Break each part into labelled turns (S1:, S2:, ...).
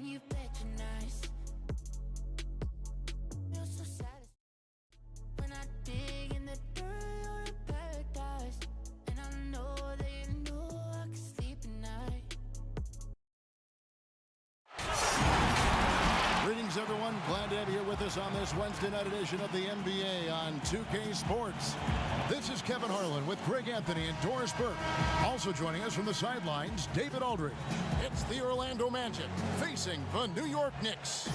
S1: you bet you're nice. Feel so satisfied when I dig in the dirt, you're in paradise. And I know that you know I can sleep at night.
S2: Greetings, everyone. Glad to have you here with us on this Wednesday night edition of the NBA on 2K Sports. This is Kevin Harlan with Greg Anthony and Doris Burke. Also joining us from the sidelines, David Aldridge. It's the Orlando Magic facing the New York Knicks.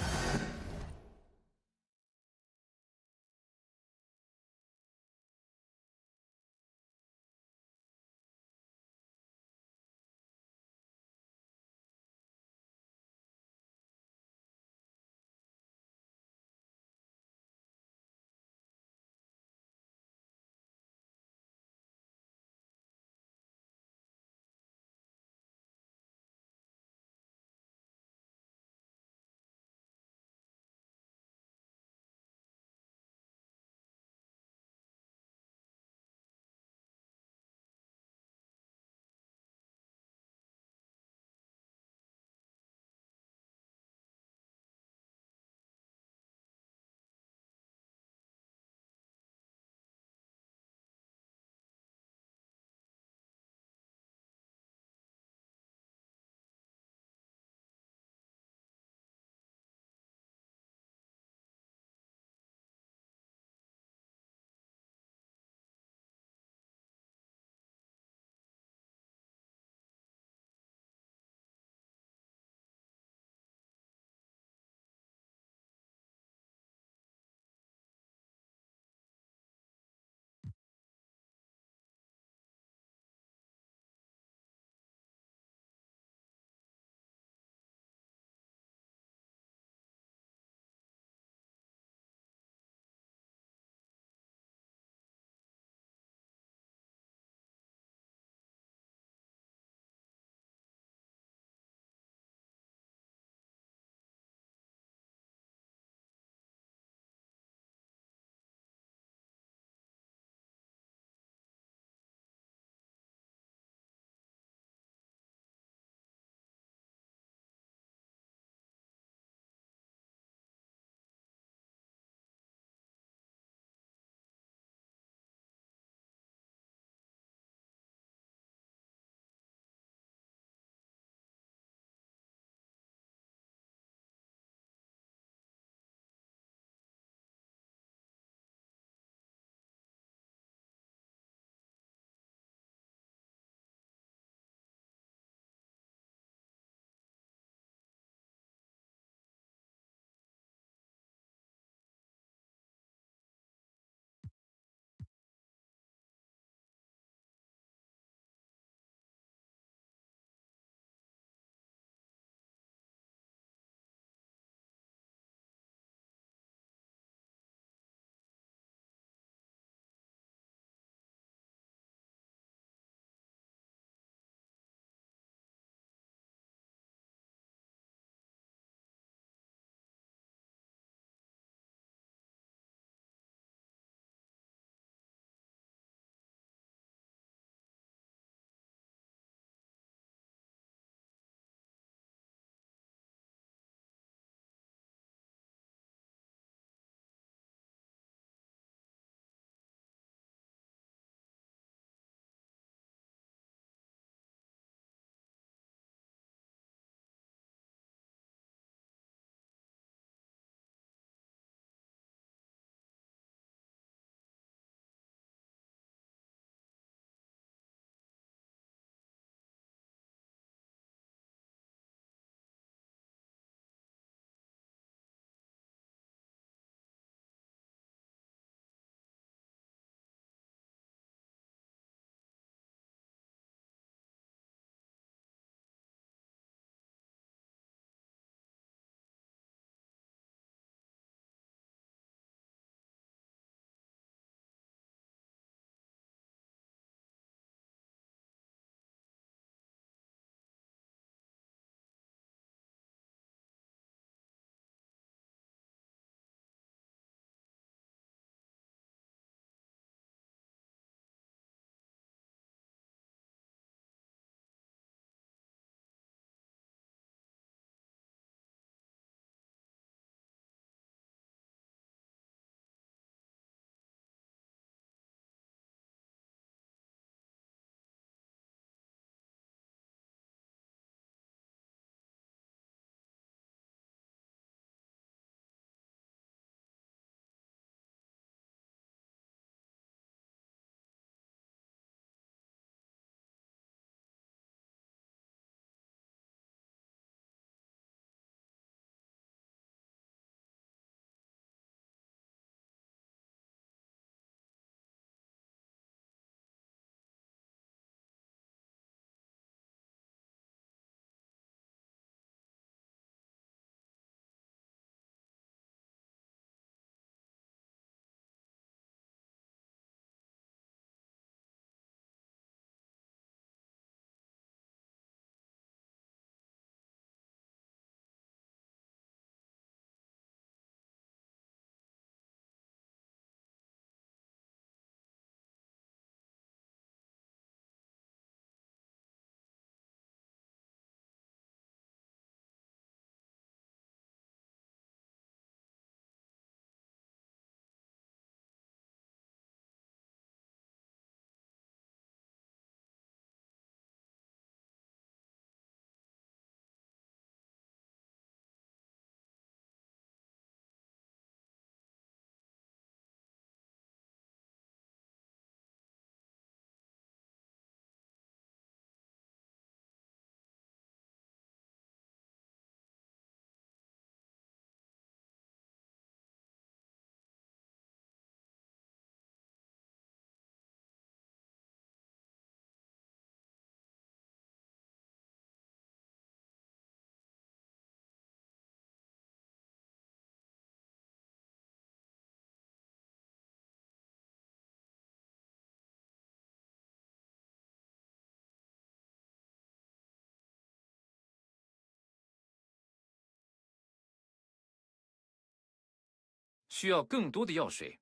S3: 需要更多的药水。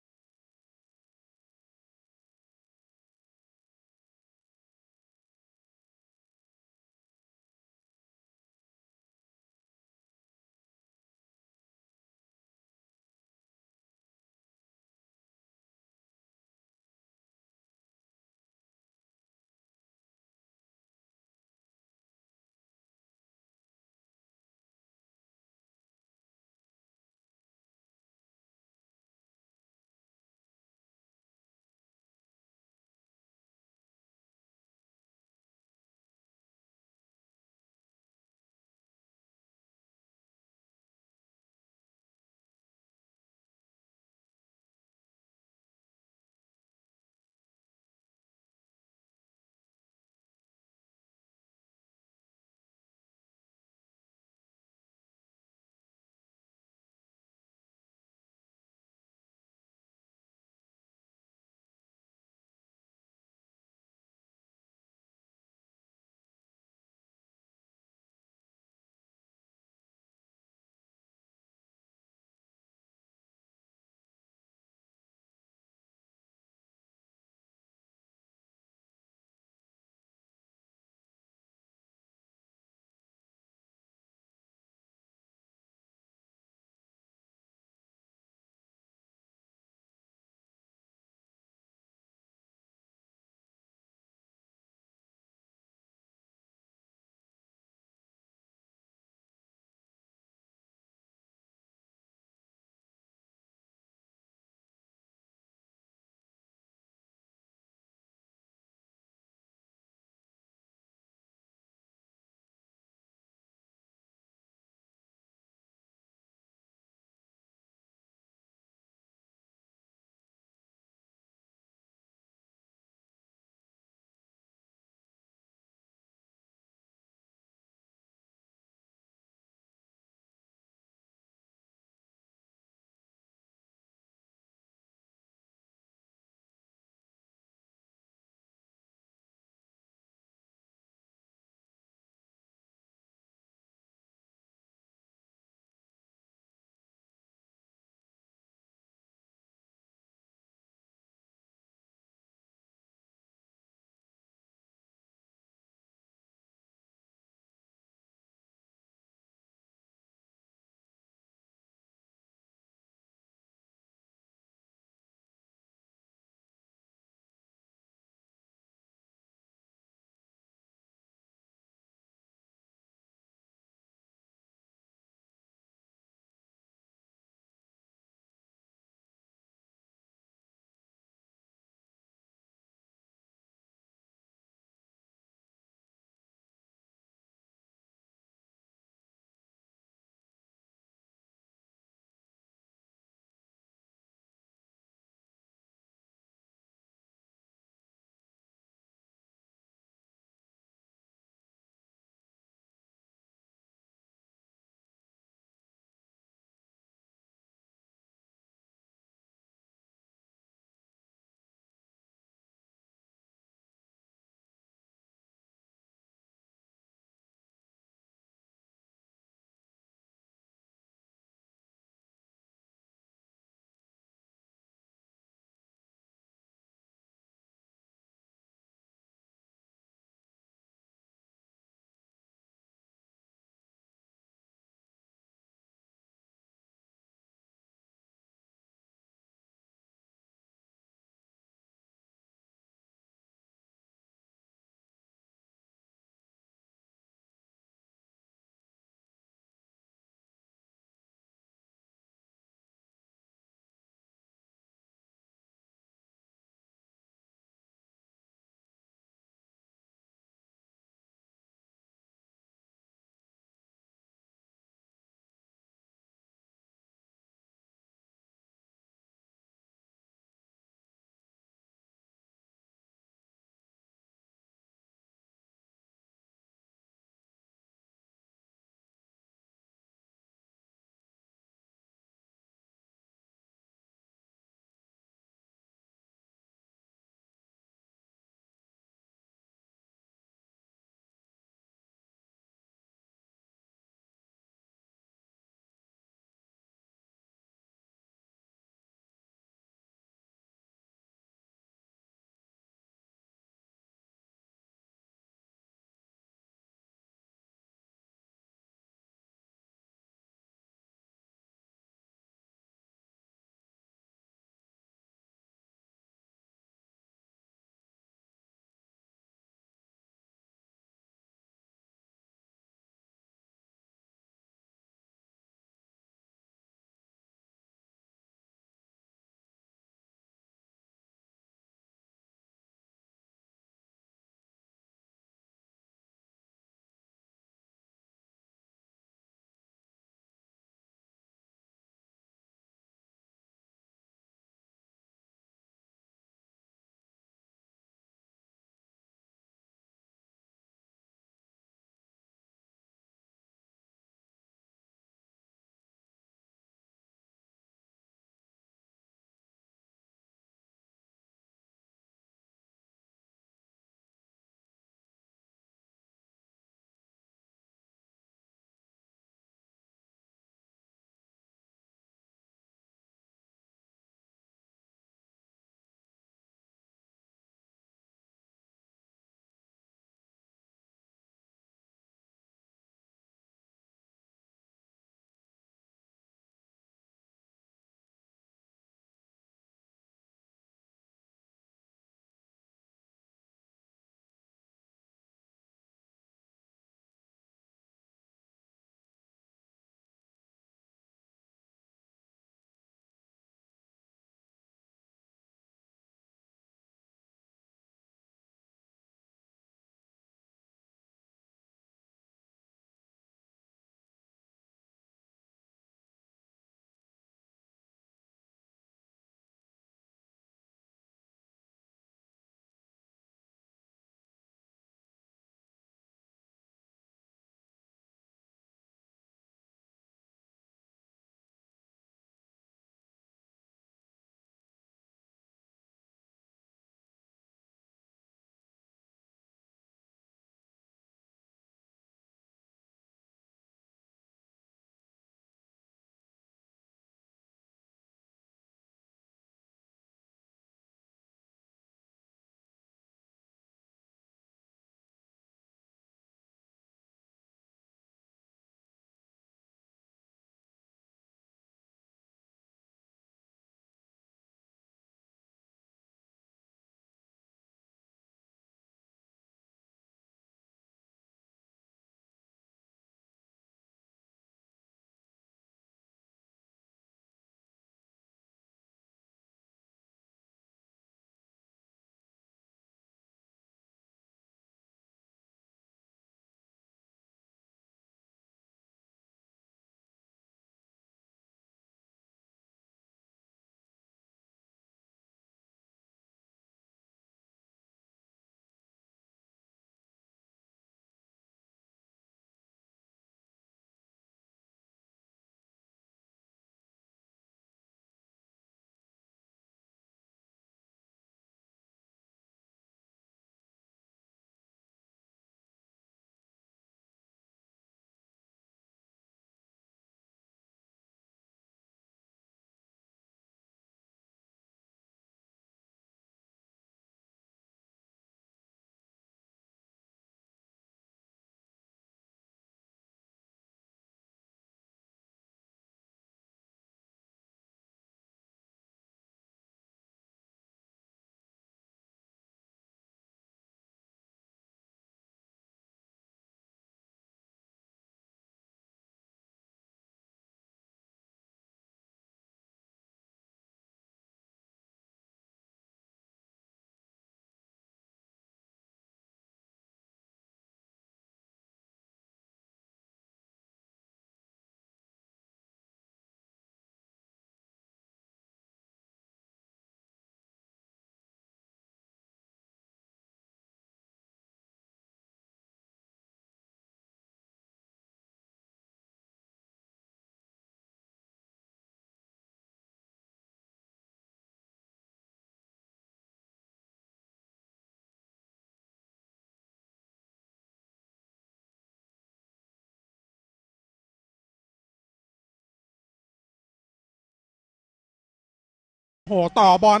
S3: โหต่อบอล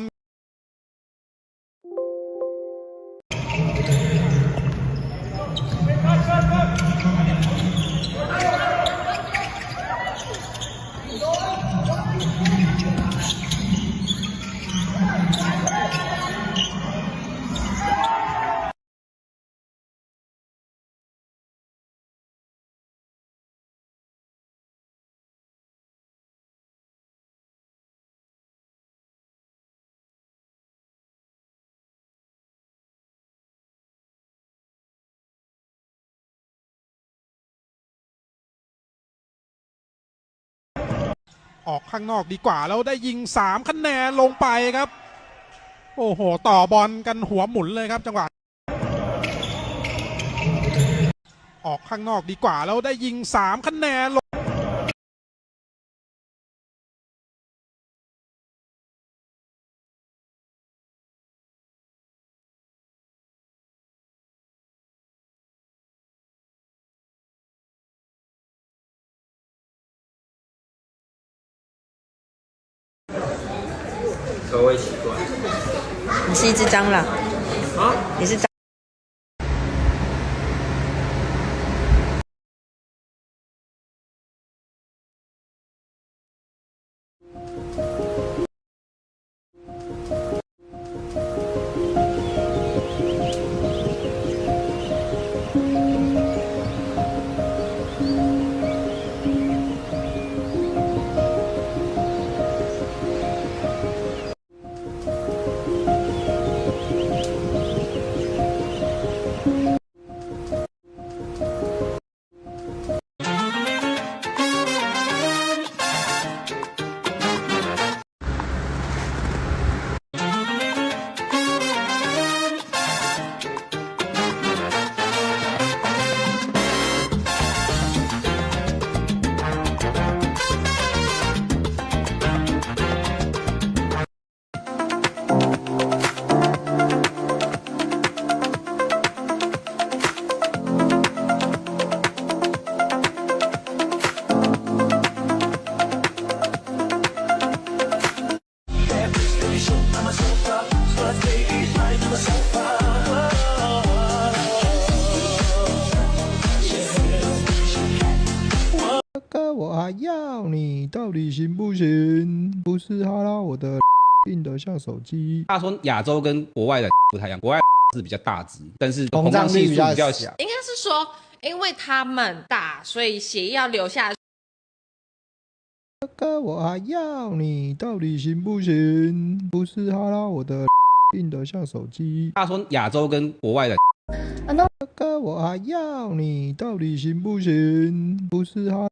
S3: ออกข้างนอกดีกว่าแล้วได้ยิง3คะแนนลงไปครับโอ้โหต่อบอลกันหัวหมุนเลยครับจังหวะออกข้างนอกดีกว่าแล้วได้ยิง3คะแนนลง
S4: 口味奇怪。
S5: 你是一只蟑螂
S4: 啊？
S5: 你是蟑
S6: 哥，我还要你，到底行不行？不是哈拉我的硬得像手机。
S7: 他说亚洲跟国外的不太一样，国外是比较大只，但是
S6: 膨胀率
S7: 系数比较
S6: 小。
S8: 应该是说，因为他们大，所以血液要流下。
S6: 哥，我还要你，到底行不行？不是哈拉我的硬得像手机。
S7: 他说亚洲跟国外的。
S6: 哥，我还要你，到底行不行？不是哈。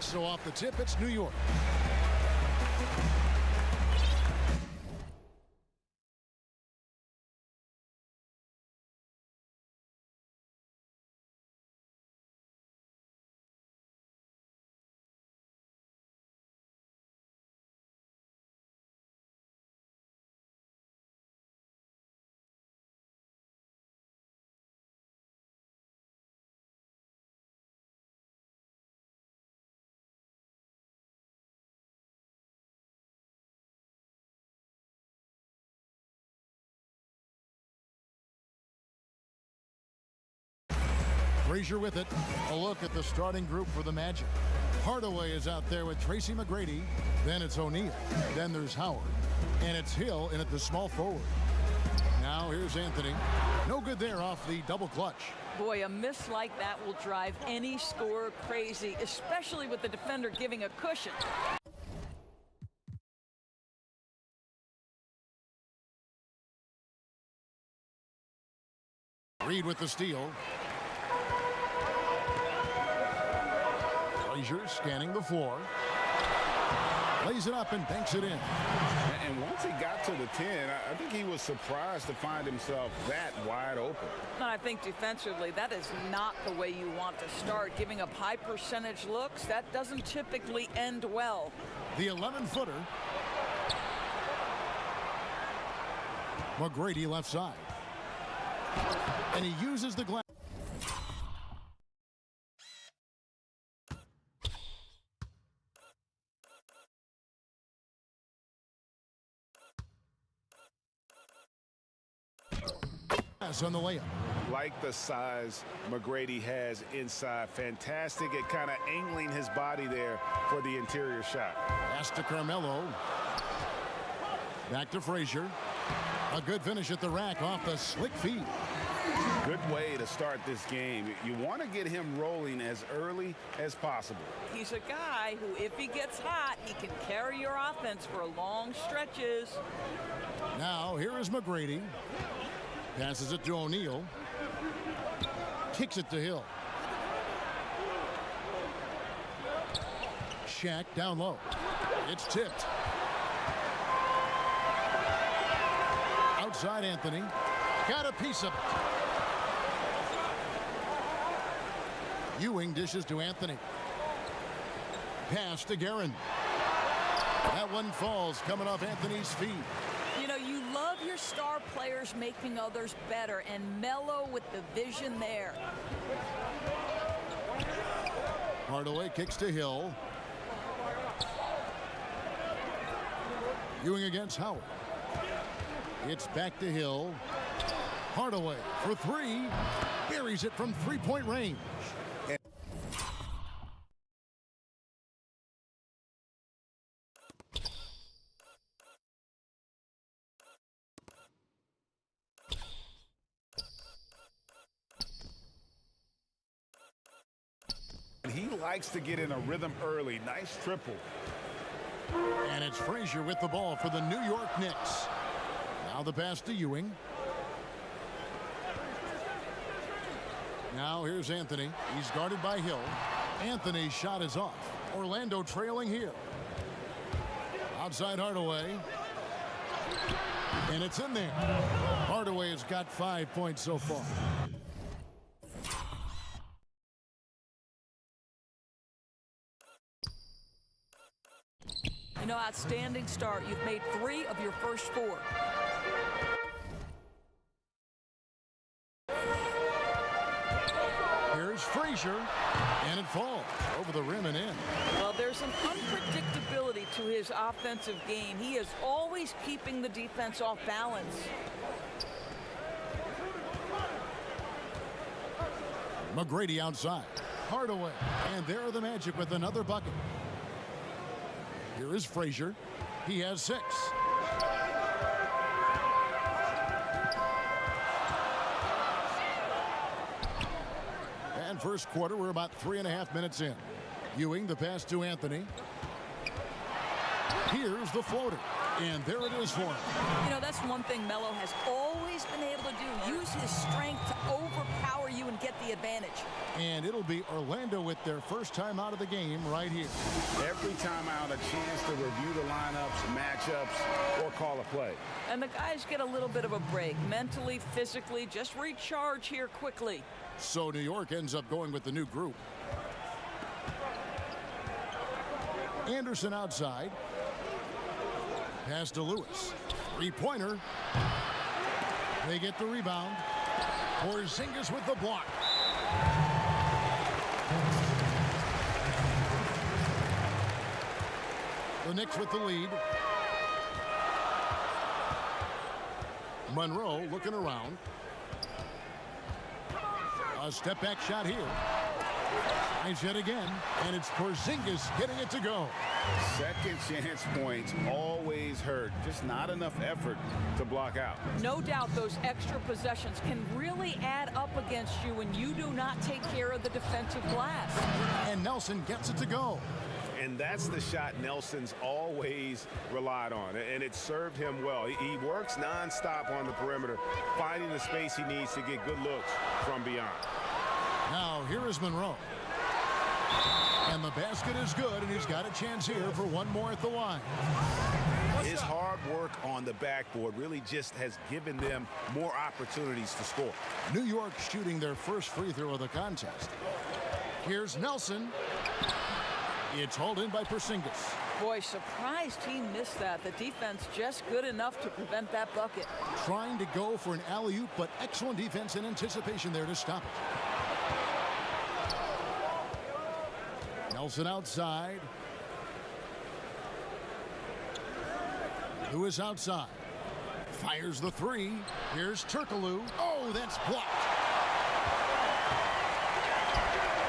S2: So off the tip, it's New York. Frazier with it. A look at the starting group for the Magic. Hardaway is out there with Tracy McGrady. Then it's O'Neal. Then there's Howard. And it's Hill in at the small forward. Now here's Anthony. No good there off the double clutch.
S4: Boy, a miss like that will drive any scorer crazy, especially with the defender giving a cushion.
S2: Reed with the steal. Frazier scanning the floor. Lays it up and banks it in.
S9: And once he got to the 10, I think he was surprised to find himself that wide open.
S4: I think defensively, that is not the way you want to start. Giving up high percentage looks, that doesn't typically end well.
S2: The 11-footer. McGrady left side. And he uses the glass. On the layup.
S9: Like the size McGrady has inside. Fantastic at kind of angling his body there for the interior shot.
S2: Pass to Carmelo. Back to Frazier. A good finish at the rack off the slick feed.
S9: Good way to start this game. You want to get him rolling as early as possible.
S4: He's a guy who, if he gets hot, he can carry your offense for long stretches.
S2: Now, here is McGrady. Passes it to O'Neal. Kicks it to Hill. Shaq down low. It's tipped. Outside Anthony. Got a piece of it. Ewing dishes to Anthony. Pass to Guerin. That one falls coming off Anthony's feet.
S4: You know, you love your star players making others better, and Melo with the vision there.
S2: Hardaway kicks to Hill. Ewing against Howard. It's back to Hill. Hardaway for three. Buries it from three-point range.
S9: He likes to get in a rhythm early. Nice triple.
S2: And it's Frazier with the ball for the New York Knicks. Now the pass to Ewing. Now here's Anthony. He's guarded by Hill. Anthony's shot is off. Orlando trailing here. Outside Hardaway. And it's in there. Hardaway has got 5 points so far.
S4: You know, outstanding start. You've made 3 of your first 4.
S2: Here's Frazier, and it falls over the rim and in.
S4: Well, there's an unpredictability to his offensive game. He is always keeping the defense off balance.
S2: McGrady outside. Hardaway, and there are the Magic with another bucket. Here is Frazier. He has 6. And first quarter, we're about 3.5 minutes in. Ewing, the pass to Anthony. Here's the floater. And there it is for him.
S4: You know, that's one thing Melo has always been able to do. Use his strength to overpower you and get the advantage.
S2: And it'll be Orlando with their first time out of the game right here.
S9: Every time out, a chance to review the lineups, matchups, or call a play.
S4: And the guys get a little bit of a break. Mentally, physically, just recharge here quickly.
S2: So New York ends up going with the new group. Anderson outside. Pass to Lewis. Three-pointer. They get the rebound. Porzingis with the block. The Knicks with the lead. Monroe looking around. A step-back shot here. Nice hit again, and it's Porzingis hitting it to go.
S9: Second chance points always hurt. Just not enough effort to block out.
S4: No doubt those extra possessions can really add up against you when you do not take care of the defensive glass.
S2: And Nelson gets it to go.
S9: And that's the shot Nelson's always relied on, and it served him well. He works nonstop on the perimeter, finding the space he needs to get good looks from beyond.
S2: Now here is Monroe. And the basket is good, and he's got a chance here for one more at the line.
S9: His hard work on the backboard really just has given them more opportunities to score.
S2: New York shooting their first free throw of the contest. Here's Nelson. It's hauled in by Porzingis.
S4: Boy, surprised he missed that. The defense just good enough to prevent that bucket.
S2: Trying to go for an alley-oop, but excellent defense and anticipation there to stop it. Nelson outside. Lewis outside. Fires the three. Here's Turkoglu. Oh, that's blocked.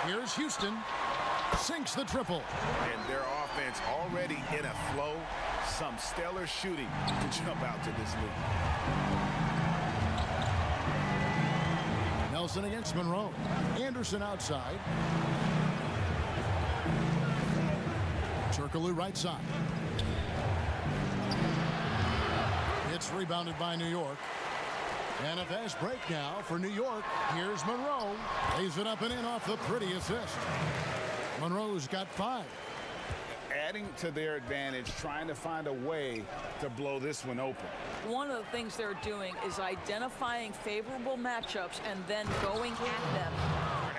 S2: Here's Houston. Sinks the triple.
S9: And their offense already in a flow. Some stellar shooting to jump out to this lead.
S2: Nelson against Monroe. Anderson outside. Turkoglu right side. It's rebounded by New York. And a fast break now for New York. Here's Monroe. Lays it up and in off the pretty assist. Monroe's got 5.
S9: Adding to their advantage, trying to find a way to blow this one open.
S4: One of the things they're doing is identifying favorable matchups and then going at them.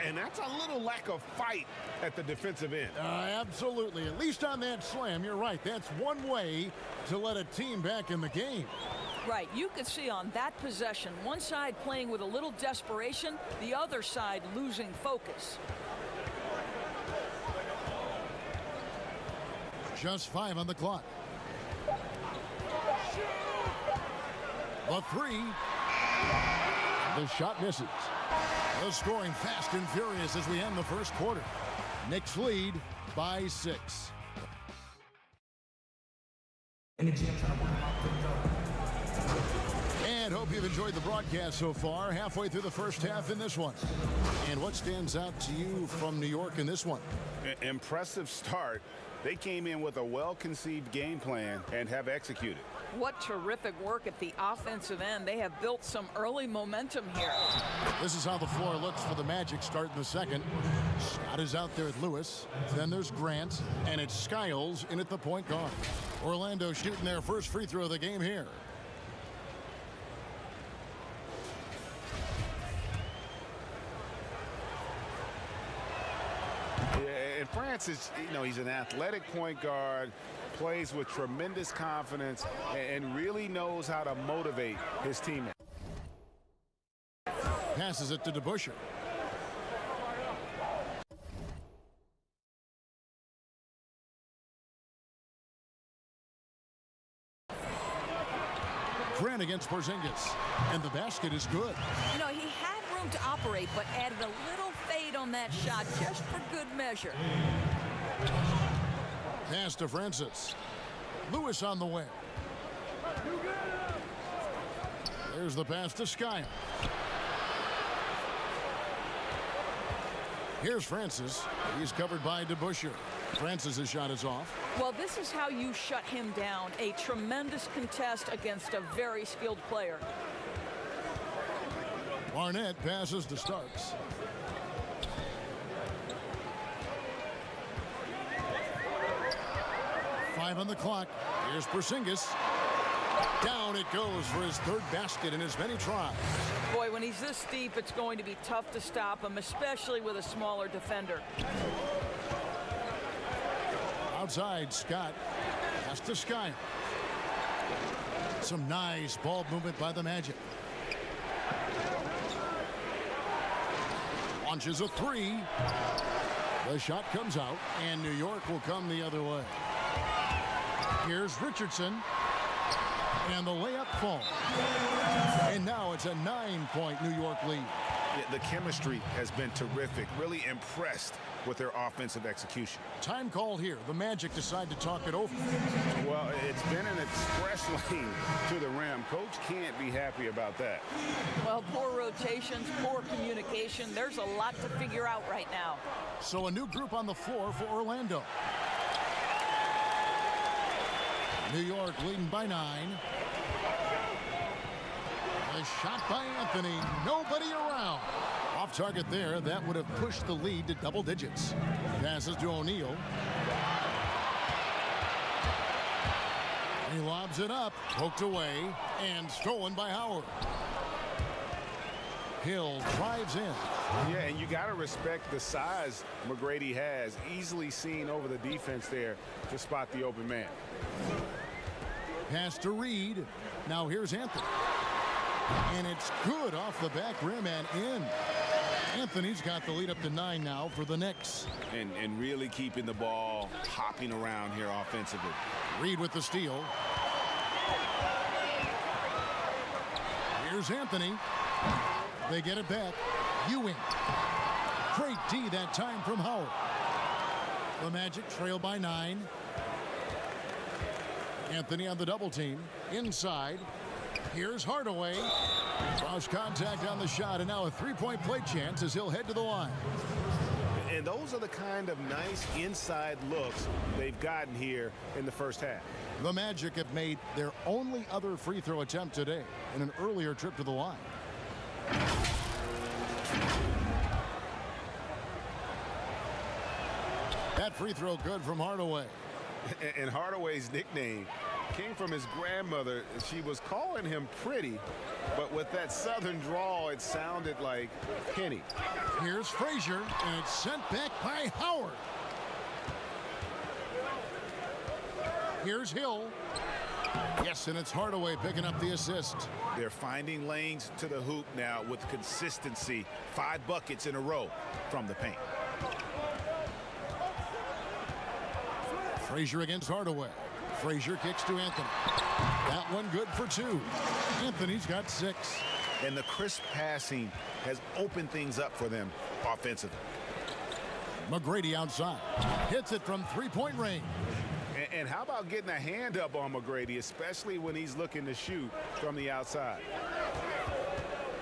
S9: And that's a little lack of fight at the defensive end.
S2: Absolutely. At least on that slam, you're right. That's one way to let a team back in the game.
S4: Right, you could see on that possession, one side playing with a little desperation, the other side losing focus.
S2: Just 5 on the clock. The three. The shot misses. The scoring fast and furious as we end the first quarter. Knicks lead by 6. And hope you've enjoyed the broadcast so far. Halfway through the first half in this one. And what stands out to you from New York in this one?
S9: Impressive start. They came in with a well-conceived game plan and have executed.
S4: What terrific work at the offensive end. They have built some early momentum here.
S2: This is how the floor looks for the Magic start in the second. Scott is out there at Lewis. Then there's Grant, and it's Skiles in at the point guard. Orlando shooting their first free throw of the game here.
S9: And Francis, he's an athletic point guard, plays with tremendous confidence, and really knows how to motivate his teammates.
S2: Passes it to DeBusschere. Grant against Porzingis, and the basket is good.
S4: He had room to operate, but added a little fade on that shot just for good measure.
S2: Pass to Francis. Lewis on the wing. There's the pass to Skiles. Here's Francis. He's covered by DeBusschere. Francis's shot is off.
S4: Well, this is how you shut him down. A tremendous contest against a very skilled player.
S2: Barnett passes to Starks. Five on the clock. Here's Porzingis. Down it goes for his third basket in as many tries.
S4: Boy, when he's this deep, it's going to be tough to stop him, especially with a smaller defender.
S2: Outside, Scott. Pass to Sky. Some nice ball movement by the Magic. Launches a three. The shot comes out, and New York will come the other way. Here's Richardson. And the layup falls. And now it's a 9-point New York lead.
S9: Yeah, the chemistry has been terrific. Really impressed with their offensive execution.
S2: Time called here. The Magic decide to talk it over.
S9: Well, it's been an express lane to the rim. Coach can't be happy about that.
S4: Well, poor rotations, poor communication. There's a lot to figure out right now.
S2: So a new group on the floor for Orlando. New York leading by 9. A shot by Anthony. Nobody around. Off target there. That would have pushed the lead to double digits. Passes to O'Neal. He lobs it up. Poked away. And stolen by Howard. Hill drives in.
S9: Yeah, and you got to respect the size McGrady has. Easily seen over the defense there to spot the open man.
S2: Pass to Reed. Now here's Anthony. And it's good off the back rim and in. Anthony's got the lead up to 9 now for the Knicks.
S9: And really keeping the ball hopping around here offensively.
S2: Reed with the steal. Here's Anthony. They get it back. Ewing. Great D that time from Howard. The Magic trail by 9. Anthony on the double team. Inside. Here's Hardaway. Lost contact on the shot, and now a three-point play chance as he'll head to the line.
S9: And those are the kind of nice inside looks they've gotten here in the first half.
S2: The Magic have made their only other free throw attempt today in an earlier trip to the line. That free throw good from Hardaway.
S9: And Hardaway's nickname came from his grandmother. She was calling him pretty, but with that southern drawl, it sounded like Penny.
S2: Here's Frazier, and it's sent back by Howard. Here's Hill. Yes, and it's Hardaway picking up the assist.
S9: They're finding lanes to the hoop now with consistency. 5 buckets in a row from the paint.
S2: Frazier against Hardaway. Frazier kicks to Anthony. That one good for 2. Anthony's got 6.
S9: And the crisp passing has opened things up for them offensively.
S2: McGrady outside. Hits it from three-point range.
S9: And how about getting a hand up on McGrady, especially when he's looking to shoot from the outside.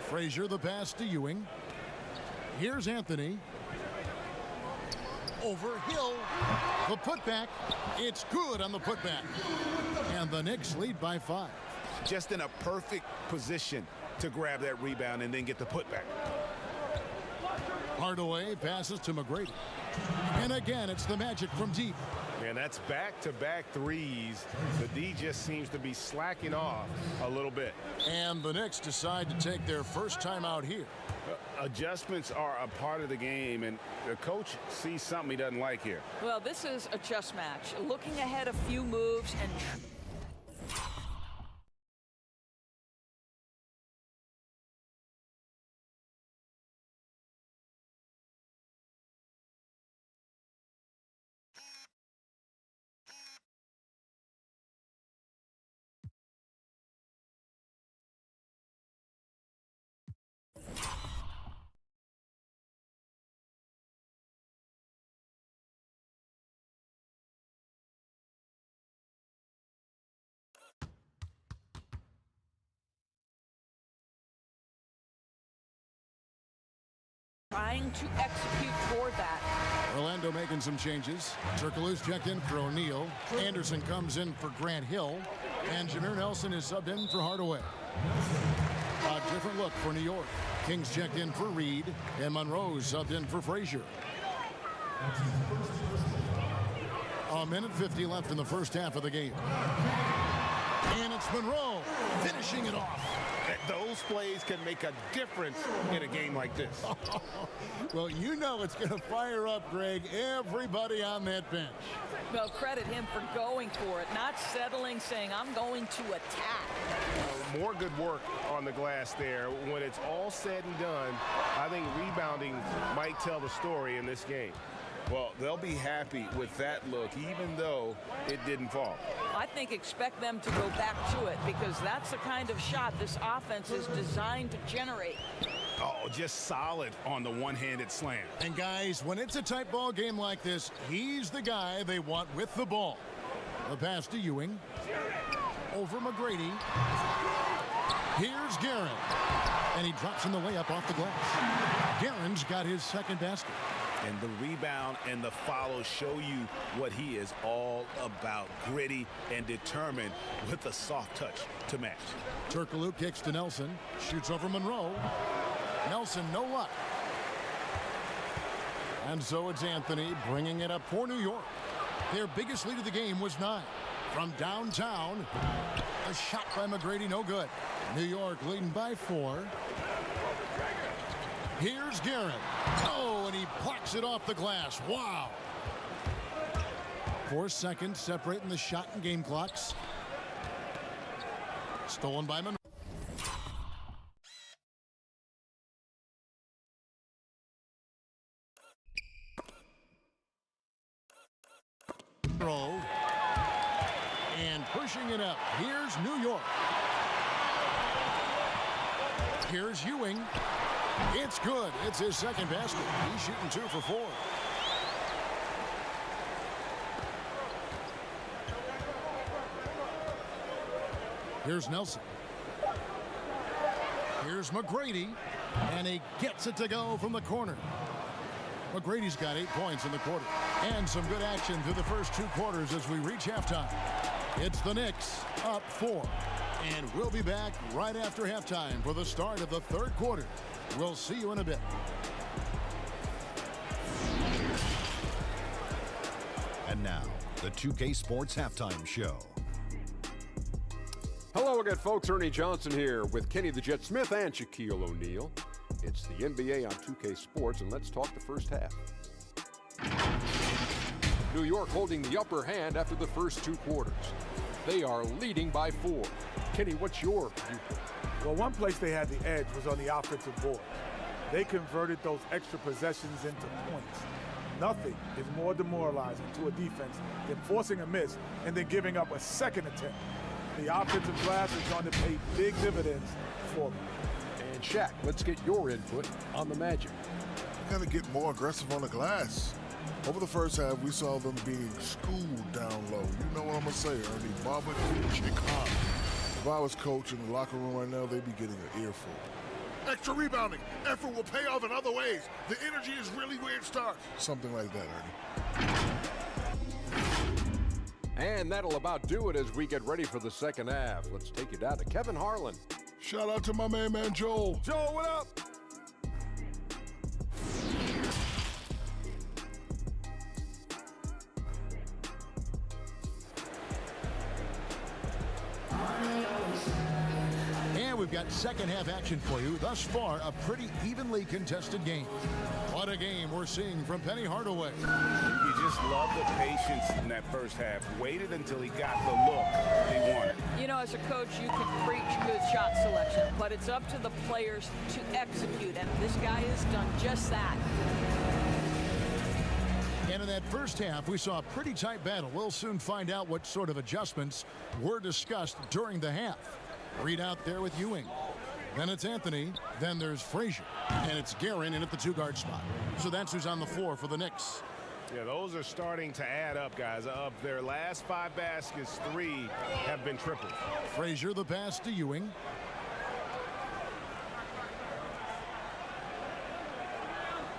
S2: Frazier the pass to Ewing. Here's Anthony. Over Hill. The putback. It's good on the putback. And the Knicks lead by 5.
S9: Just in a perfect position to grab that rebound and then get the putback.
S2: Hardaway passes to McGrady. And again, it's the Magic from deep.
S9: And that's back-to-back threes. The D just seems to be slacking off a little bit.
S2: And the Knicks decide to take their first time out here.
S9: Adjustments are a part of the game, and the coach sees something he doesn't like here.
S4: Well, this is a chess match. Looking ahead a few moves and trying to execute toward that.
S2: Orlando Orlando making some changes. Turkoglu's checked in for O'Neal. Anderson comes in for Grant Hill. And Jameer Nelson is subbed in for Hardaway. A different look for New York. Kings checked in for Reed. And Monroe subbed in for Frazier. A minute 50 left in the first half of the game. And it's Monroe finishing it off.
S9: Those plays can make a difference in a game like this.
S2: Well, you know it's going to fire up, Greg, everybody on that bench.
S4: Well, credit him for going for it, not settling, saying, I'm going to attack.
S9: More good work on the glass there. When it's all said and done, I think rebounding might tell the story in this game. Well, they'll be happy with that look, even though it didn't fall.
S4: I think expect them to go back to it because that's the kind of shot this offense is designed to generate.
S9: Oh, just solid on the one-handed slam.
S2: And guys, when it's a tight ball game like this, he's the guy they want with the ball. The pass to Ewing. Over McGrady. Here's Guerin. And he drops in the layup off the glass. Guerin's got his second basket.
S9: And the rebound and the follow show you what he is all about. Gritty and determined with a soft touch to match.
S2: Turkoglu kicks to Nelson. Shoots over Monroe. Nelson, no luck. And so it's Anthony bringing it up for New York. Their biggest lead of the game was 9. From downtown, a shot by McGrady, no good. New York leading by 4. Here's Guerin. Oh, and he plucks it off the glass. Wow. 4 seconds separating the shot and game clocks. Stolen by Monroe. And pushing it up. Here's New York. Here's Ewing. It's good. It's his second basket. He's shooting 2 for 4. Here's Nelson. Here's McGrady. And he gets it to go from the corner. McGrady's got 8 points in the quarter. And some good action through the first 2 quarters as we reach halftime. It's the Knicks up 4. And we'll be back right after halftime for the start of the 3rd quarter. We'll see you in a bit.
S10: And now, the 2K Sports Halftime Show.
S11: Hello again, folks. Ernie Johnson here with Kenny the Jet Smith and Shaquille O'Neal. It's the NBA on 2K Sports, and let's talk the first half. New York holding the upper hand after the first 2 quarters. They are leading by 4. Kenny, what's your viewpoint?
S12: Well, one place they had the edge was on the offensive board. They converted those extra possessions into points. Nothing is more demoralizing to a defense than forcing a miss and then giving up a second attempt. The offensive glass is going to pay big dividends for them.
S11: And Shaq, let's get your input on the Magic.
S13: Got to get more aggressive on the glass. Over the first half, we saw them being schooled down low. You know what I'm going to say, Ernie. Barbecue chicken. If I was coach in the locker room right now, they'd be getting an earful. Extra rebounding. Effort will pay off in other ways. The energy is really where it starts. Something like that, Ernie.
S11: And that'll about do it as we get ready for the second half. Let's take you down to Kevin Harlan.
S13: Shout out to my main man, Joel.
S11: Joel, what up?
S2: And we've got second half action for you. Thus far, a pretty evenly contested game. What a game we're seeing from Penny Hardaway.
S9: You just love the patience in that first half. Waited until he got the look he wanted.
S4: You know, as a coach, you can preach good shot selection, but it's up to the players to execute, and this guy has done just that.
S2: And in that first half, we saw a pretty tight battle. We'll soon find out what sort of adjustments were discussed during the half. Reed out there with Ewing. Then it's Anthony. Then there's Frazier. And it's Guerin in at the 2-guard spot. So that's who's on the floor for the Knicks.
S9: Yeah, those are starting to add up, guys. Of their last 5 baskets, 3 have been triples.
S2: Frazier, the pass to Ewing.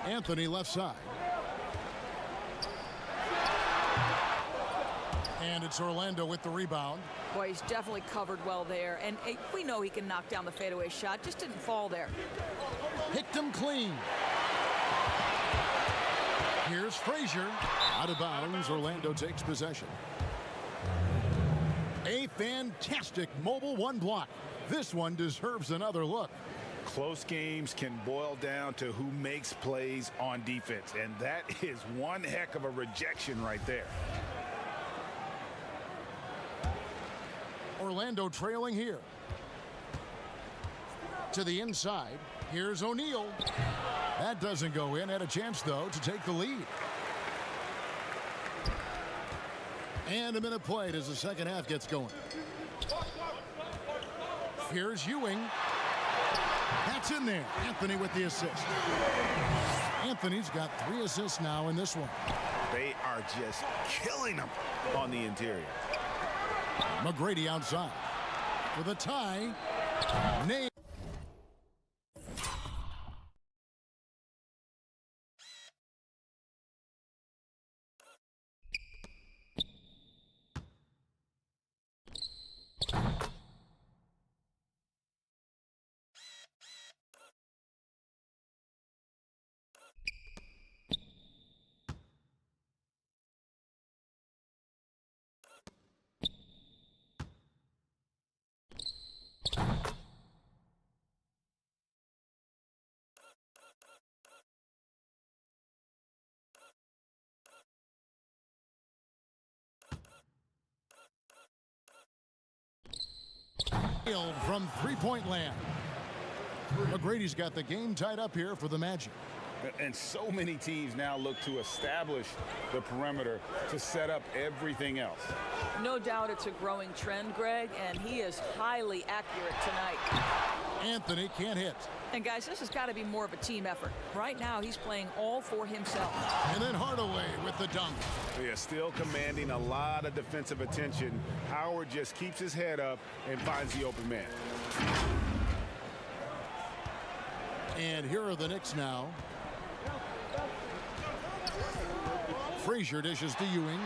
S2: Anthony left side. it's Orlando with the rebound.
S4: Boy, he's definitely covered well there. And we know he can knock down the fadeaway shot. Just didn't fall there.
S2: Picked him clean. Here's Frazier. Out of bounds. Orlando takes possession. A fantastic mobile one block. This one deserves another look.
S9: Close games can boil down to who makes plays on defense, and that is one heck of a rejection right there.
S2: Orlando trailing here. To the inside. Here's O'Neal. That doesn't go in. Had a chance, though, to take the lead. And a minute played as the second half gets going. Here's Ewing. That's in there. Anthony with the assist. Anthony's got 3 assists now in this one.
S9: They are just killing them on the interior.
S2: McGrady outside. With a tie. Name. From three-point land. McGrady's got the game tied up here for the Magic.
S9: And so many teams now look to establish the perimeter to set up everything else.
S4: No doubt it's a growing trend, Greg, and he is highly accurate tonight.
S2: Anthony can't hit.
S4: And guys, this has got to be more of a team effort. Right now, he's playing all for himself.
S2: And then Hardaway with the dunk.
S9: Yeah, still commanding a lot of defensive attention. Howard just keeps his head up and finds the open man.
S2: And here are the Knicks now. Frazier dishes to Ewing.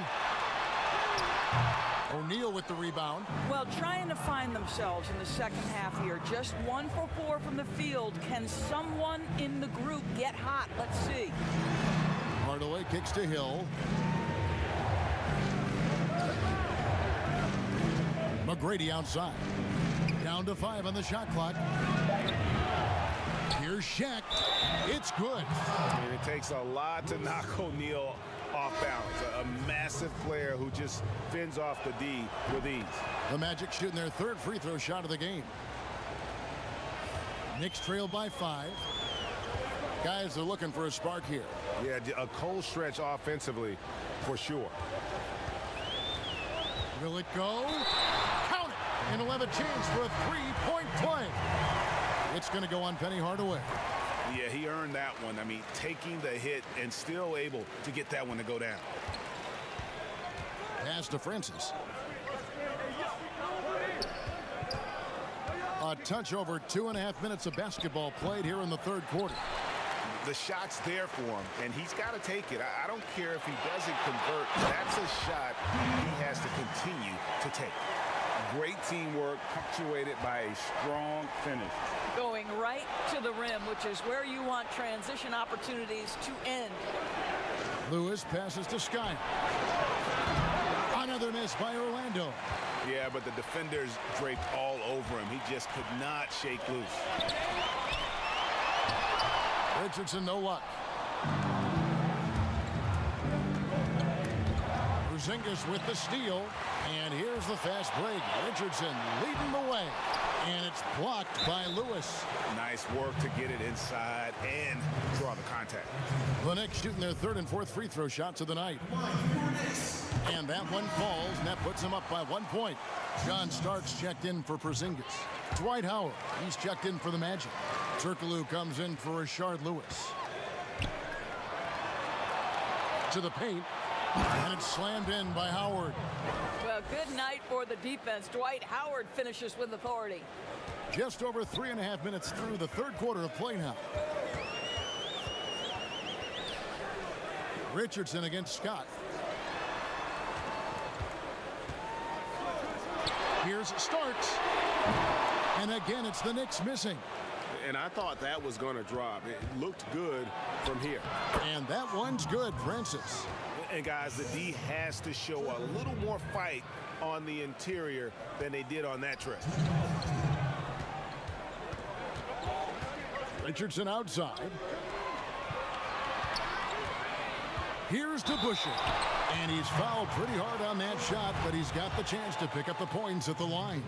S2: O'Neal with the rebound.
S4: Well, trying to find themselves in the second half here. Just 1 for 4 from the field. Can someone in the group get hot? Let's see.
S2: Hardaway kicks to Hill. McGrady outside. Down to 5 on the shot clock. Here's Shaq. It's good.
S9: And it takes a lot to knock O'Neal off balance. A massive player who just fends off the D with ease.
S2: The Magic shooting their 3rd free throw shot of the game. Knicks trail by 5. Guys are looking for a spark here.
S9: Yeah, a cold stretch offensively for sure.
S2: Will it go? Count it! And he'll have a chance for a 3-point play. It's going to go on Penny Hardaway.
S9: Yeah, he earned that one. I mean, taking the hit and still able to get that one to go down.
S2: Pass to Francis. A touch over 2.5 minutes of basketball played here in the 3rd quarter.
S9: The shot's there for him, and he's got to take it. I don't care if he doesn't convert. That's a shot he has to continue to take. Great teamwork, punctuated by a strong finish.
S4: Going right to the rim, which is where you want transition opportunities to end.
S2: Lewis passes to Sky. Another miss by Orlando.
S9: Yeah, but the defenders draped all over him. He just could not shake loose.
S2: Richardson, no luck. Porzingis with the steal. And here's the fast break. Richardson leading the way. And it's blocked by Lewis.
S9: Nice work to get it inside and draw the contact.
S2: The Knicks shooting their 3rd and 4th free throw shots of the night. And that one falls, and that puts them up by 1 point. John Starks checked in for Porzingis. Dwight Howard, he's checked in for the Magic. Turkoglu comes in for Rashard Lewis. To the paint, and it's slammed in by Howard.
S4: Well, good night for the defense. Dwight Howard finishes with authority.
S2: Just over 3.5 minutes through the 3rd quarter of play now. Richardson against Scott. Here's Starks. And again, it's the Knicks missing.
S9: And I thought that was going to drop. It looked good from here.
S2: And that one's good, Francis.
S9: And guys, the D has to show a little more fight on the interior than they did on that trip.
S2: Richardson outside. Here's to Busher. And he's fouled pretty hard on that shot, but he's got the chance to pick up the points at the line.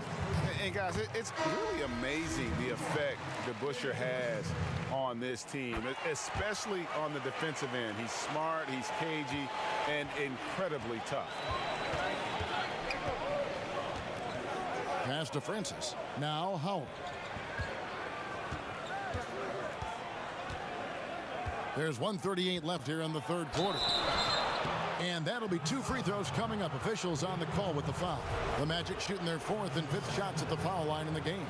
S9: And guys, it's really amazing the effect that Busher has on this team, especially on the defensive end. He's smart, he's cagey, and incredibly tough.
S2: Pass to Francis. Now Howard. There's 1:38 left here in the third quarter. And that'll be 2 free throws coming up. Officials on the call with the foul. The Magic shooting their 4th and 5th shots at the foul line in the game.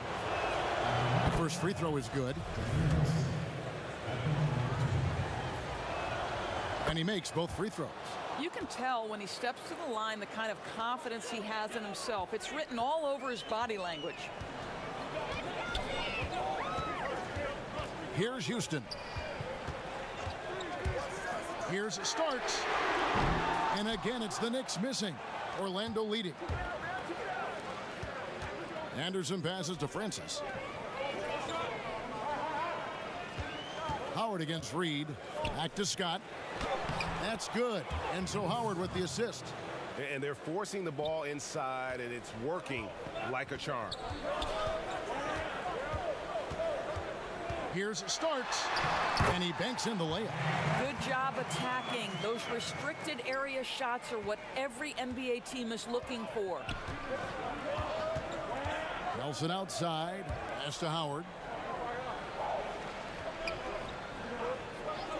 S2: The first free throw is good. And he makes both free throws.
S4: You can tell when he steps to the line the kind of confidence he has in himself. It's written all over his body language.
S2: Here's Houston. Here's Starks. And again, it's the Knicks missing. Orlando leading. Anderson passes to Francis. Howard against Reed. Back to Scott. That's good. And so Howard with the assist.
S9: And they're forcing the ball inside, and it's working like a charm.
S2: Here's Starks. And he banks in the layup.
S4: Good job attacking. Those restricted area shots are what every NBA team is looking for.
S2: Nelson outside. Pass to Howard.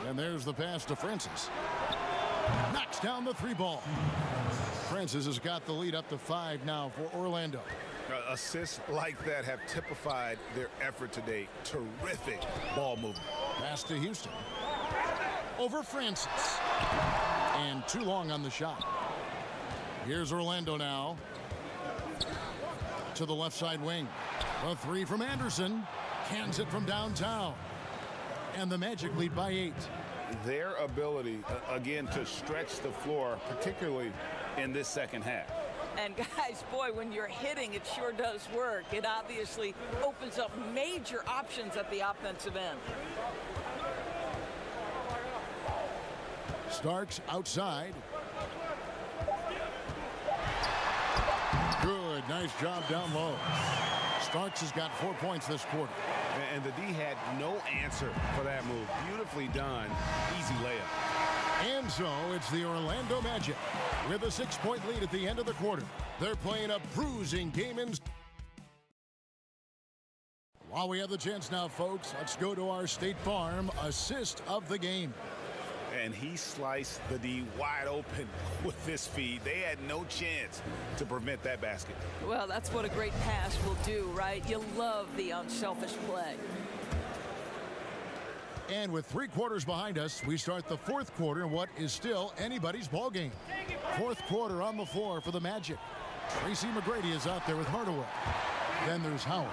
S2: And there's the pass to Francis. Knocks down the 3 ball. Francis has got the lead up to 5 now for Orlando.
S9: Assists like that have typified their effort today. Terrific ball movement.
S2: Pass to Houston. Over Francis. And too long on the shot. Here's Orlando now. To the left side wing. A 3 from Anderson. Cans it from downtown. And the Magic lead by 8.
S9: Their ability, again, to stretch the floor, particularly in this second half.
S4: And guys, boy, when you're hitting, it sure does work. It obviously opens up major options at the offensive end.
S2: Starks outside. Good, nice job down low. Starks has got 4 points this quarter.
S9: And the D had no answer for that move. Beautifully done. Easy layup.
S2: And so it's the Orlando Magic with a 6-point lead at the end of the quarter. They're playing a bruising game in. While we have the chance now, folks, let's go to our State Farm assist of the game.
S9: And he sliced the D wide open with this feed. They had no chance to prevent that basket.
S4: Well, that's what a great pass will do, right? You love the unselfish play.
S2: And with 3 quarters behind us, we start the 4th quarter in what is still anybody's ball game. 4th quarter on the floor for the Magic. Tracy McGrady is out there with Hardaway. Then there's Howard.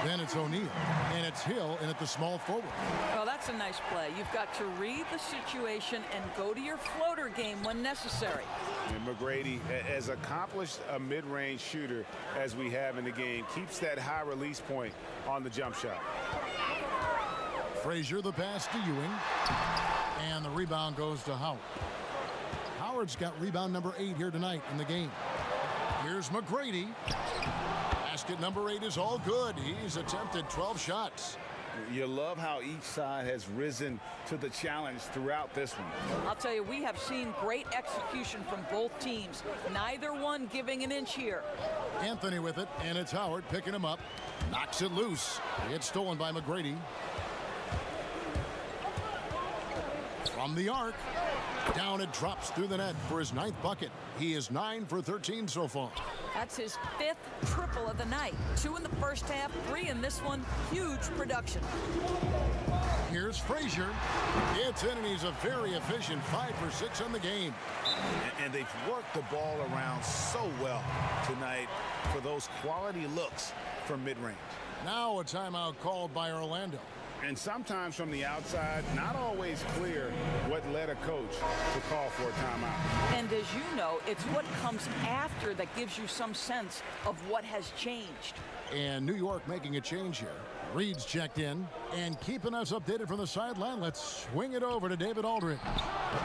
S2: Then it's O'Neal. And it's Hill in at the small forward.
S4: Well, that's a nice play. You've got to read the situation and go to your floater game when necessary.
S9: And McGrady, as accomplished a mid-range shooter as we have in the game, keeps that high release point on the jump shot.
S2: Frazier the pass to Ewing. And the rebound goes to Howard. Howard's got rebound number 8 here tonight in the game. Here's McGrady. Basket number 8 is all good. He's attempted 12 shots.
S9: You love how each side has risen to the challenge throughout this one.
S4: I'll tell you, we have seen great execution from both teams. Neither one giving an inch here.
S2: Anthony with it, and it's Howard picking him up. Knocks it loose. It's stolen by McGrady. From the arc. Down it drops through the net for his 9th bucket. He is 9 for 13 so far.
S4: That's his 5th triple of the night. 2 in the first half, 3 in this one. Huge production.
S2: Here's Frazier. It's in, and he's a very efficient 5 for 6 on the game.
S14: And they've worked the ball around so well tonight for those quality looks from mid-range.
S2: Now a timeout called by Orlando.
S9: And sometimes from the outside, not always clear what led a coach to call for a timeout.
S4: And as you know, it's what comes after that gives you some sense of what has changed.
S2: And New York making a change here. Reed's checked in and keeping us updated from the sideline. Let's swing it over to David Aldridge.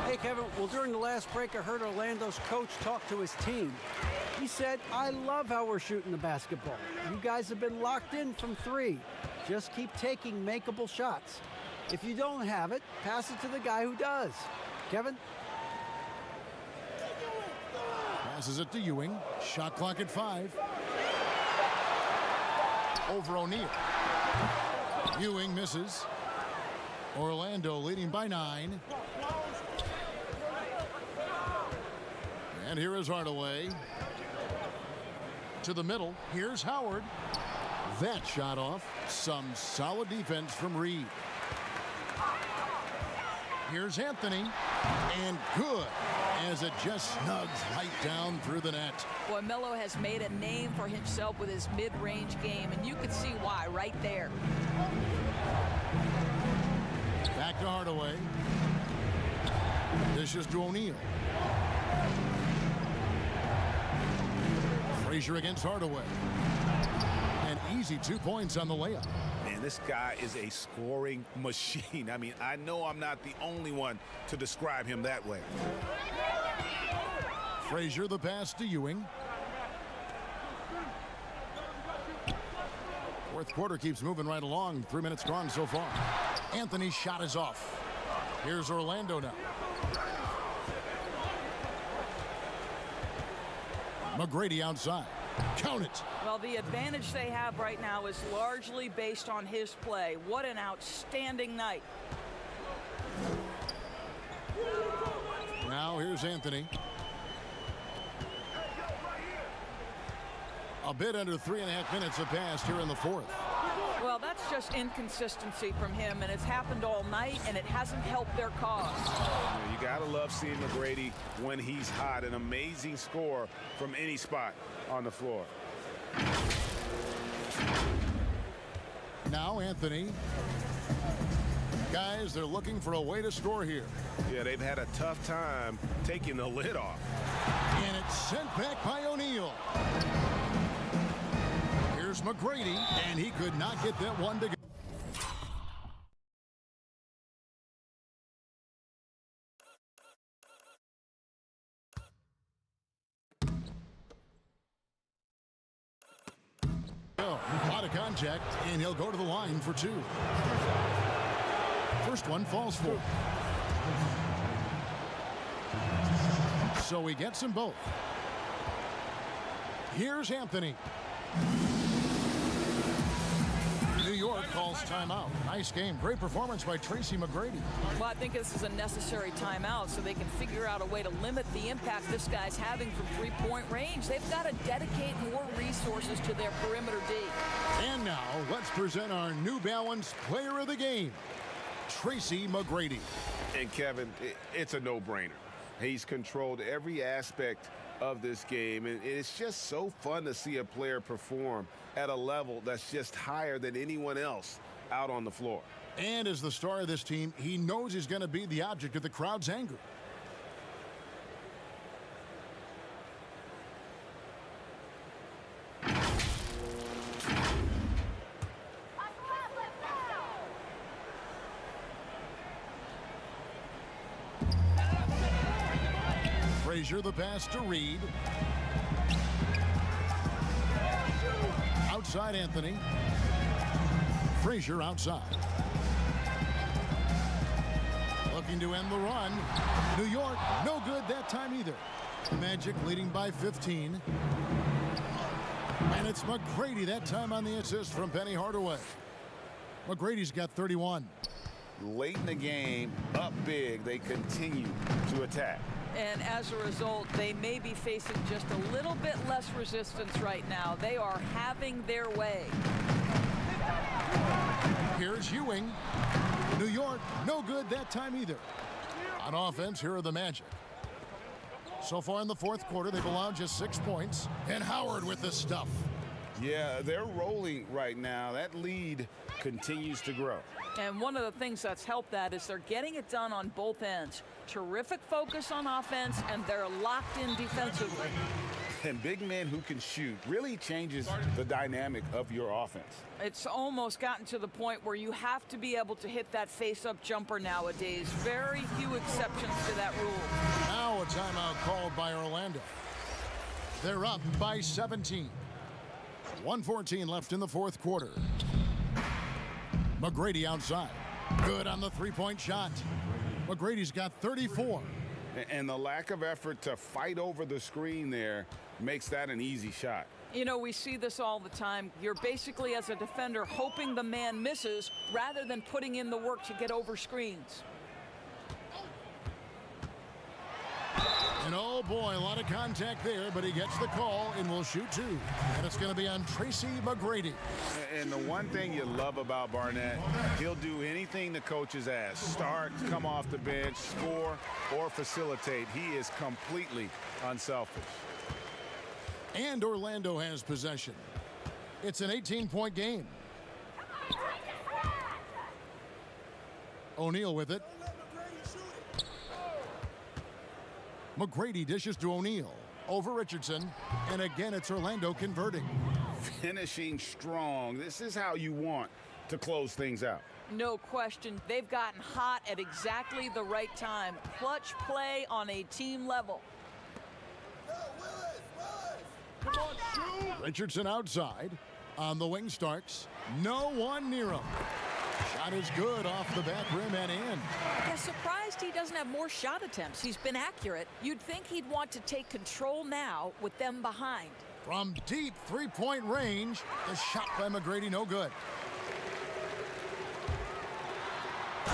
S15: Hey, Kevin. Well, during the last break, I heard Orlando's coach talk to his team. He said, I love how we're shooting the basketball. You guys have been locked in from 3. Just keep taking makeable shots. If you don't have it, pass it to the guy who does. Kevin?
S2: Passes it to Ewing. Shot clock at 5. Over O'Neal. Ewing misses. Orlando leading by 9. And here is Hardaway. To the middle. Here's Howard. That shot off. Some solid defense from Reed. Here's Anthony. And good, as it just snugs right down through the net.
S4: Boy, Melo has made a name for himself with his mid-range game, and you can see why right there.
S2: Back to Hardaway. Dishes to O'Neal. Frazier against Hardaway. An easy 2 points on the layup.
S14: Man, this guy is a scoring machine. I mean, I know I'm not the only one to describe him that way.
S2: Frazier, the pass to Ewing. Fourth quarter keeps moving right along. 3 minutes gone so far. Anthony's shot is off. Here's Orlando now. McGrady outside. Count it.
S4: Well, the advantage they have right now is largely based on his play. What an outstanding night.
S2: Now here's Anthony. A bit under 3.5 minutes have passed here in the fourth.
S4: Well, that's just inconsistency from him, and it's happened all night, and it hasn't helped their cause.
S9: You gotta love seeing McGrady when he's hot. An amazing score from any spot on the floor.
S2: Now Anthony. Guys, they're looking for a way to score here.
S9: Yeah, they've had a tough time taking the lid off.
S2: And it's sent back by O'Neal. Here's McGrady, and he could not get that one to go. Out of contact, and he'll go to the line for 2. First one falls for. So he gets them both. Here's Anthony. New York calls timeout. Nice game. Great performance by Tracy McGrady.
S4: Well, I think this is a necessary timeout so they can figure out a way to limit the impact this guy's having from three-point range. They've got to dedicate more resources to their perimeter D.
S2: And now, let's present our New Balance player of the game, Tracy McGrady.
S9: And Kevin, it's a no-brainer. He's controlled every aspect of this game, and it's just so fun to see a player perform at a level that's just higher than anyone else out on the floor.
S2: And as the star of this team, he knows he's going to be the object of the crowd's anger. Frazier, the pass to Reed. Outside Anthony. Frazier outside. Looking to end the run. New York, no good that time either. Magic leading by 15. And it's McGrady that time on the assist from Penny Hardaway. McGrady's got 31.
S9: Late in the game, up big, they continue to attack.
S4: And as a result, they may be facing just a little bit less resistance right now. They are having their way.
S2: Here's Ewing. New York, no good that time either. On offense, here are the Magic. So far in the fourth quarter, they've allowed just 6 points. And Howard with the stuff.
S9: Yeah, they're rolling right now. That lead continues to grow.
S4: And one of the things that's helped that is they're getting it done on both ends. Terrific focus on offense, and they're locked in defensively.
S9: And big men who can shoot really changes the dynamic of your offense.
S4: It's almost gotten to the point where you have to be able to hit that face-up jumper nowadays. Very few exceptions to that rule.
S2: Now a timeout called by Orlando. They're up by 17. 1:14 left in the fourth quarter. McGrady outside. Good on the three-point shot. McGrady's got 34.
S9: And the lack of effort to fight over the screen there makes that an easy shot.
S4: You know, we see this all the time. You're basically, as a defender, hoping the man misses rather than putting in the work to get over screens.
S2: And oh boy, a lot of contact there, but he gets the call and will shoot two. And it's going to be on Tracy McGrady.
S9: And the one thing you love about Barnett, he'll do anything the coaches ask. Start, come off the bench, score, or facilitate. He is completely unselfish.
S2: And Orlando has possession. It's an 18-point game. O'Neal with it. McGrady dishes to O'Neal. Over Richardson. And again, it's Orlando converting.
S9: Finishing strong. This is how you want to close things out.
S4: No question. They've gotten hot at exactly the right time. Clutch play on a team level.
S2: Richardson outside. On the wing, Starks. No one near him. Shot is good off the back rim and in.
S4: Yeah, surprised he doesn't have more shot attempts. He's been accurate. You'd think he'd want to take control now with them behind.
S2: From deep three-point range, the shot by McGrady, no good.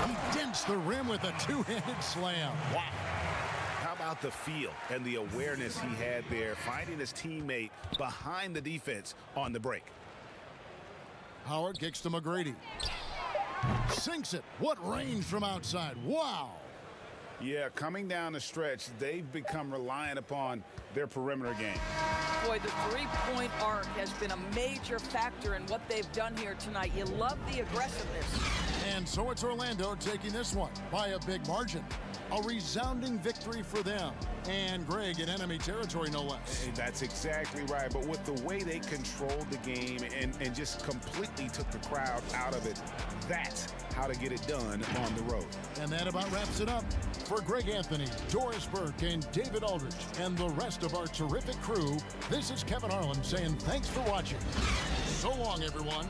S2: He dents the rim with a two-handed slam.
S9: Wow. How about the feel and the awareness he had there, finding his teammate behind the defense on the break.
S2: Howard kicks to McGrady. Sinks it. What range from outside. Wow.
S9: Yeah, coming down the stretch, they've become reliant upon their perimeter game.
S4: Boy, the three-point arc has been a major factor in what they've done here tonight. You love the aggressiveness.
S2: And so it's Orlando taking this one by a big margin. A resounding victory for them. And Greg in enemy territory, no less.
S9: Hey, that's exactly right. But with the way they controlled the game and just completely took the crowd out of it, that's how to get it done on the road.
S2: And that about wraps it up. For Greg Anthony, Doris Burke, and David Aldridge, and the rest of our terrific crew, this is Kevin Harlan saying thanks for watching. So long, everyone.